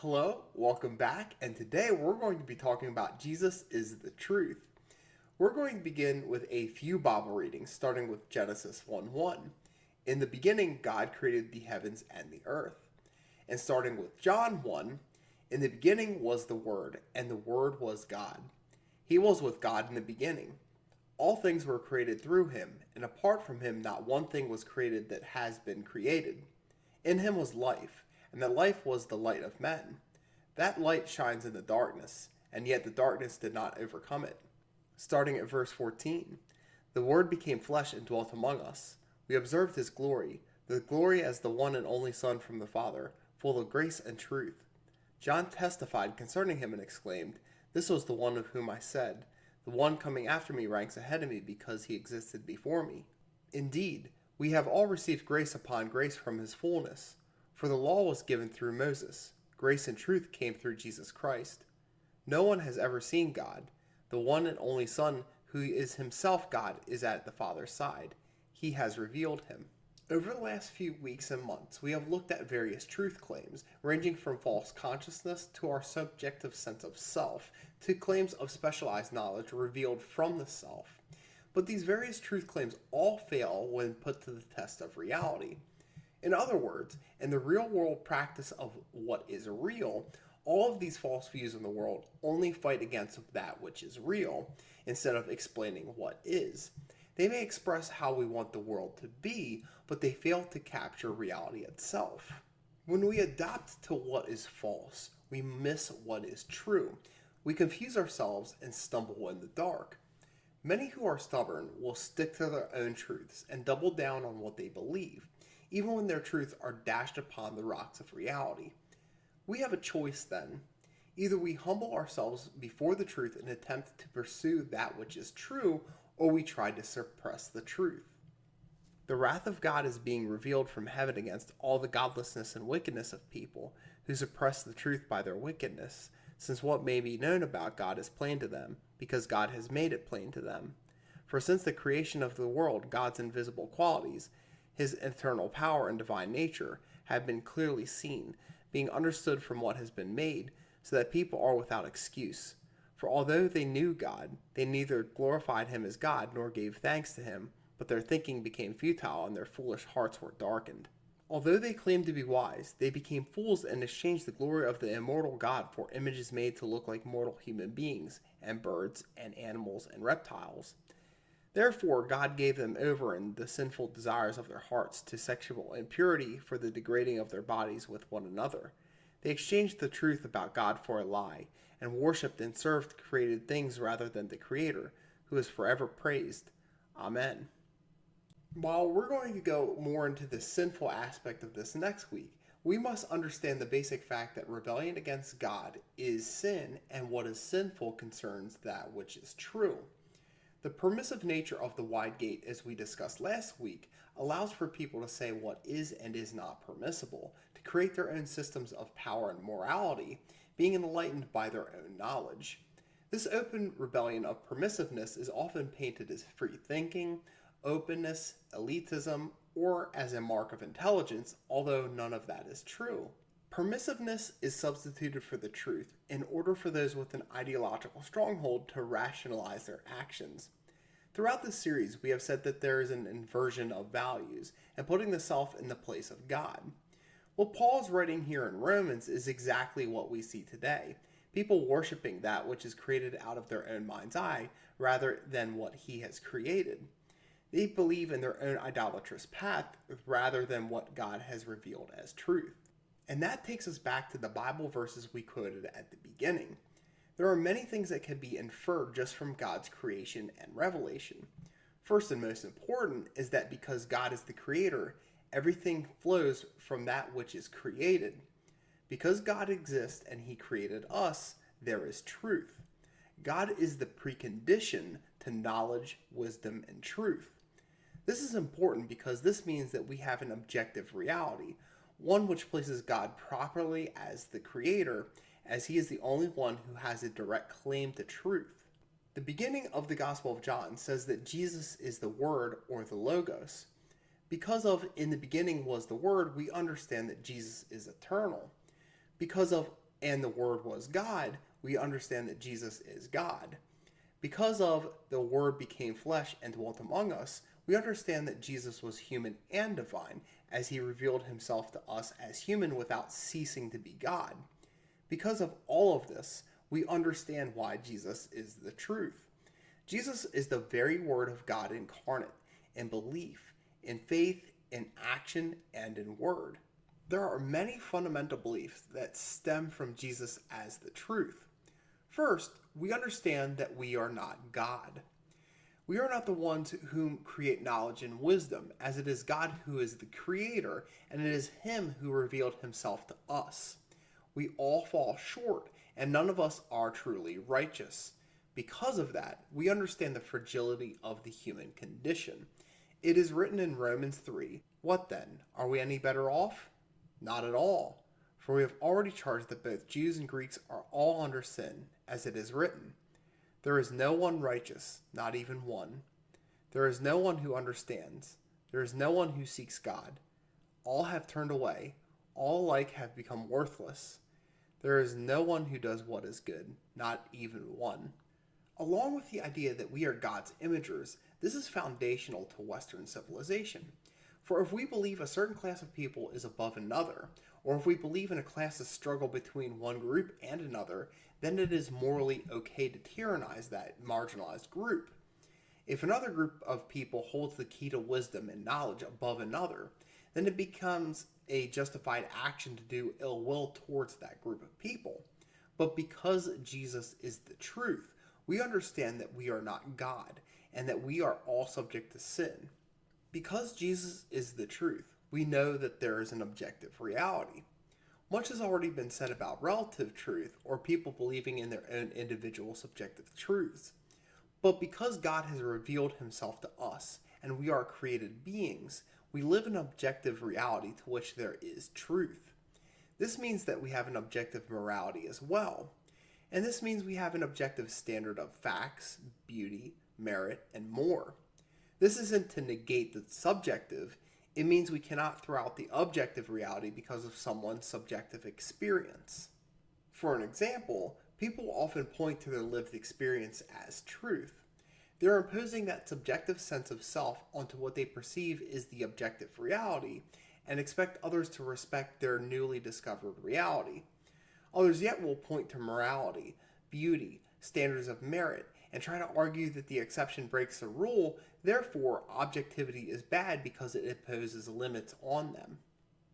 Hello, welcome back, and today we're going to be talking about Jesus is the truth. We're going to begin with a few Bible readings, starting with Genesis 1:1. In the beginning, God created the heavens and the earth. And starting with John 1, in the beginning was the Word, and the Word was God. He was with God in the beginning. All things were created through him, and apart from him, not one thing was created that has been created. In him was life, and the life was the light of men. That light shines in the darkness, and yet the darkness did not overcome it. Starting at verse 14, the Word became flesh and dwelt among us. We observed his glory, the glory as the one and only Son from the Father, full of grace and truth. John testified concerning him and exclaimed, "This was the one of whom I said, 'The one coming after me ranks ahead of me because he existed before me.' Indeed, we have all received grace upon grace from his fullness. For the law was given through Moses. Grace and truth came through Jesus Christ. No one has ever seen God. The one and only Son, who is himself God, is at the Father's side. He has revealed him." Over the last few weeks and months, we have looked at various truth claims, ranging from false consciousness to our subjective sense of self, to claims of specialized knowledge revealed from the self. But these various truth claims all fail when put to the test of reality. In other words, in the real world practice of what is real, all of these false views in the world only fight against that which is real, instead of explaining what is. They may express how we want the world to be, but they fail to capture reality itself. When we adapt to what is false, we miss what is true. We confuse ourselves and stumble in the dark. Many who are stubborn will stick to their own truths and double down on what they believe, even when their truths are dashed upon the rocks of reality. We have a choice then. Either we humble ourselves before the truth and attempt to pursue that which is true, or we try to suppress the truth. The wrath of God is being revealed from heaven against all the godlessness and wickedness of people who suppress the truth by their wickedness, since what may be known about God is plain to them, because God has made it plain to them. For since the creation of the world, God's invisible qualities, his eternal power and divine nature, have been clearly seen, being understood from what has been made, so that people are without excuse. For although they knew God, they neither glorified him as God nor gave thanks to him, but their thinking became futile and their foolish hearts were darkened. Although they claimed to be wise, they became fools and exchanged the glory of the immortal God for images made to look like mortal human beings, and birds, and animals, and reptiles. Therefore God gave them over in the sinful desires of their hearts to sexual impurity for the degrading of their bodies with one another. They exchanged the truth about God for a lie, and worshipped and served created things rather than the Creator, who is forever praised. Amen. While we're going to go more into the sinful aspect of this next week, we must understand the basic fact that rebellion against God is sin, and what is sinful concerns that which is true. The permissive nature of the wide gate, as we discussed last week, allows for people to say what is and is not permissible, to create their own systems of power and morality, being enlightened by their own knowledge. This open rebellion of permissiveness is often painted as free thinking, openness, elitism, or as a mark of intelligence, although none of that is true. Permissiveness is substituted for the truth in order for those with an ideological stronghold to rationalize their actions. Throughout this series, we have said that there is an inversion of values and putting the self in the place of God. What Paul is writing here in Romans is exactly what we see today. People worshiping that which is created out of their own mind's eye rather than what he has created. They believe in their own idolatrous path rather than what God has revealed as truth. And that takes us back to the Bible verses we quoted at the beginning. There are many things that can be inferred just from God's creation and revelation. First and most important is that because God is the creator, everything flows from that which is created. Because God exists and he created us, there is truth. God is the precondition to knowledge, wisdom, and truth. This is important because this means that we have an objective reality, one which places God properly as the creator, as he is the only one who has a direct claim to truth. The beginning of the Gospel of John says that Jesus is the Word, or the Logos. Because of "in the beginning was the Word," we understand that Jesus is eternal. Because of and the Word was God, we understand that Jesus is God. Because of the Word became flesh and dwelt among us, we understand that Jesus was human and divine, as he revealed himself to us as human without ceasing to be God. Because of all of this, we understand why Jesus is the truth. Jesus is the very Word of God incarnate in belief, in faith, in action, and in word. There are many fundamental beliefs that stem from Jesus as the truth. First, we understand that we are not God. We are not the ones whom create knowledge and wisdom, as it is God who is the creator, and it is him who revealed himself to us. We all fall short, and none of us are truly righteous. Because of that, we understand the fragility of the human condition. It is written in Romans 3, "What then? Are we any better off? Not at all. For we have already charged that both Jews and Greeks are all under sin, as it is written, 'There is no one righteous, not even one. There is no one who understands. There is no one who seeks God. All have turned away. All alike have become worthless. There is no one who does what is good, not even one.'" Along with the idea that we are God's imagers, this is foundational to Western civilization. For if we believe a certain class of people is above another, or if we believe in a classist struggle between one group and another, then it is morally okay to tyrannize that marginalized group. If another group of people holds the key to wisdom and knowledge above another, then it becomes a justified action to do ill will towards that group of people. But because Jesus is the truth, we understand that we are not God and that we are all subject to sin. Because Jesus is the truth, we know that there is an objective reality. Much has already been said about relative truth, or people believing in their own individual subjective truths. But because God has revealed himself to us, and we are created beings, we live in objective reality to which there is truth. This means that we have an objective morality as well. And this means we have an objective standard of facts, beauty, merit, and more. This isn't to negate the subjective. It means we cannot throw out the objective reality because of someone's subjective experience. For an example, people often point to their lived experience as truth. They're imposing that subjective sense of self onto what they perceive is the objective reality and expect others to respect their newly discovered reality. Others yet will point to morality, beauty, standards of merit, and try to argue that the exception breaks the rule, therefore objectivity is bad because it imposes limits on them.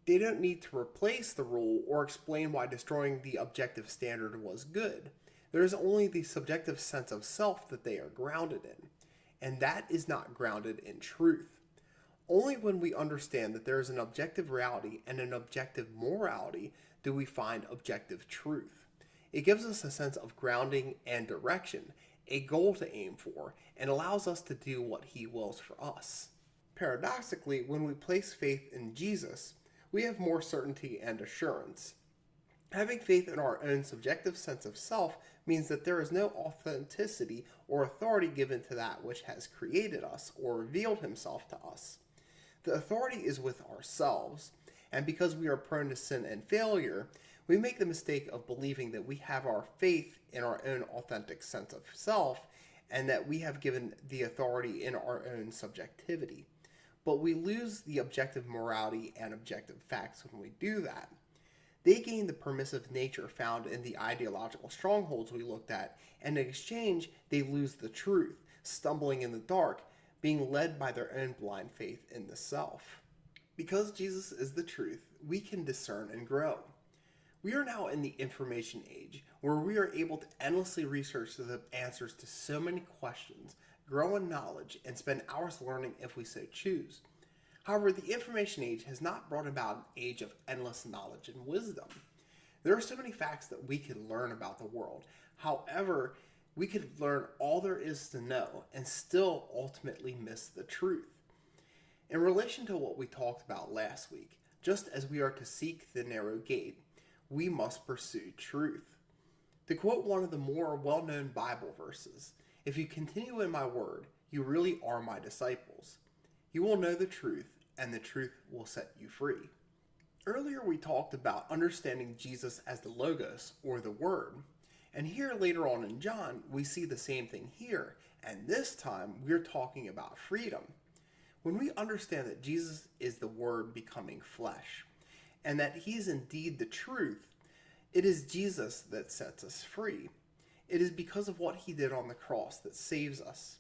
They don't need to replace the rule or explain why destroying the objective standard was good. There is only the subjective sense of self that they are grounded in, and that is not grounded in truth. Only when we understand that there is an objective reality and an objective morality do we find objective truth. It gives us a sense of grounding and direction, a goal to aim for, and allows us to do what he wills for us. Paradoxically, when we place faith in Jesus, we have more certainty and assurance. Having faith in our own subjective sense of self means that there is no authenticity or authority given to that which has created us or revealed himself to us. The authority is with ourselves, and because we are prone to sin and failure, we make the mistake of believing that we have our faith in our own authentic sense of self and that we have given the authority in our own subjectivity. But we lose the objective morality and objective facts when we do that. They gain the permissive nature found in the ideological strongholds we looked at, and in exchange, they lose the truth, stumbling in the dark, being led by their own blind faith in the self. Because Jesus is the truth, we can discern and grow. We are now in the information age, where we are able to endlessly research the answers to so many questions, grow in knowledge, and spend hours learning if we so choose. However, the information age has not brought about an age of endless knowledge and wisdom. There are so many facts that we can learn about the world. However, we could learn all there is to know and still ultimately miss the truth. In relation to what we talked about last week, just as we are to seek the narrow gate, we must pursue truth. To quote one of the more well-known Bible verses, "If you continue in my word, you really are my disciples. You will know the truth, and the truth will set you free." Earlier, we talked about understanding Jesus as the Logos, or the Word. And here later on in John, we see the same thing here. And this time, we're talking about freedom. When we understand that Jesus is the Word becoming flesh, and that He is indeed the truth, it is Jesus that sets us free. It is because of what He did on the cross that saves us.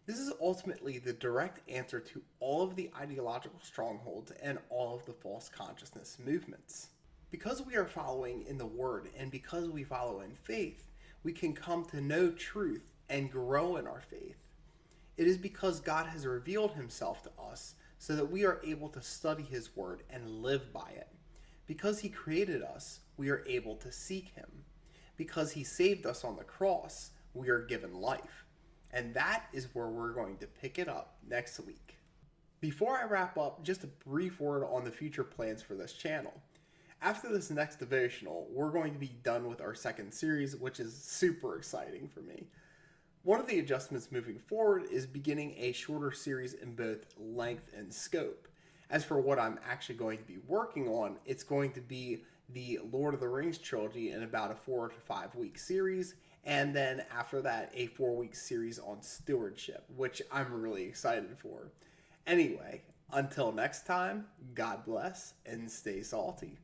This is ultimately the direct answer to all of the ideological strongholds and all of the false consciousness movements. Because we are following in the Word and because we follow in faith, we can come to know truth and grow in our faith. It is because God has revealed Himself to us so that we are able to study His Word and live by it. Because He created us, we are able to seek Him. Because He saved us on the cross, we are given life. And that is where we're going to pick it up next week. Before I wrap up, just a brief word on the future plans for this channel. After this next devotional, we're going to be done with our second series, which is super exciting for me. One of the adjustments moving forward is beginning a shorter series in both length and scope. As for what I'm actually going to be working on, it's going to be the Lord of the Rings trilogy in about a 4 to 5 week series, and then after that, a 4-week series on stewardship, which I'm really excited for. Anyway, until next time, God bless and stay salty.